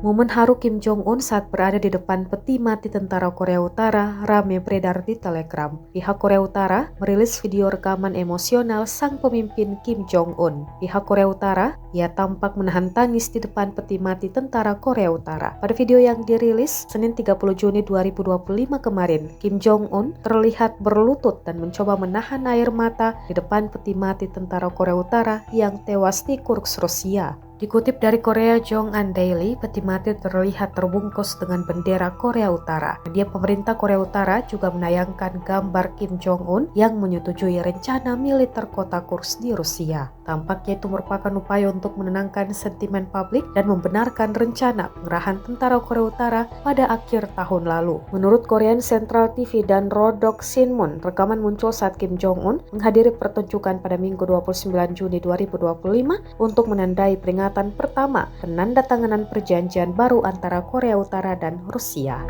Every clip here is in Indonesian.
Momen haru Kim Jong-un saat berada di depan peti mati tentara Korea Utara ramai beredar di Telegram. Pihak Korea Utara merilis video rekaman emosional sang pemimpin Kim Jong-un. Pihak Korea Utara, ia tampak menahan tangis di depan peti mati tentara Korea Utara. Pada video yang dirilis Senin 30 Juni 2025 kemarin, Kim Jong-un terlihat berlutut dan mencoba menahan air mata di depan peti mati tentara Korea Utara yang tewas di Kursk, Rusia. Dikutip dari Korea Jong-un Daily, peti mati terlihat terbungkus dengan bendera Korea Utara. Media pemerintah Korea Utara juga menayangkan gambar Kim Jong-un yang menyetujui rencana militer kota Kursk di Rusia. Tampaknya itu merupakan upaya untuk menenangkan sentimen publik dan membenarkan rencana pengerahan tentara Korea Utara pada akhir tahun lalu. Menurut Korean Central TV dan Rodok Sinmun, rekaman muncul saat Kim Jong-un menghadiri pertunjukan pada Minggu 29 Juni 2025 untuk menandai peringatan pertama penandatanganan perjanjian baru antara Korea Utara dan Rusia.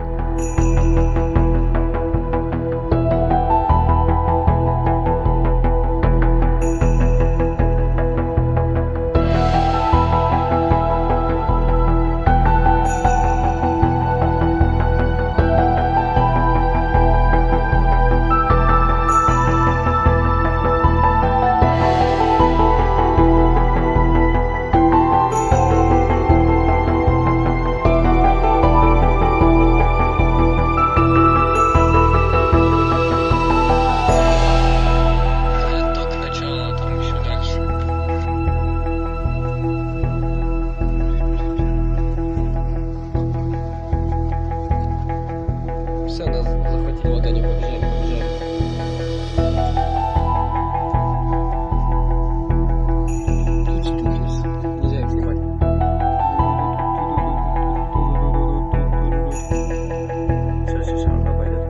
Все, нас захватило, вот они побежали. Тут нельзя их снимать. Все, она пойдет.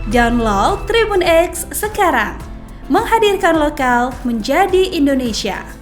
Download Tribun X sekarang, menghadirkan lokal menjadi Indonesia.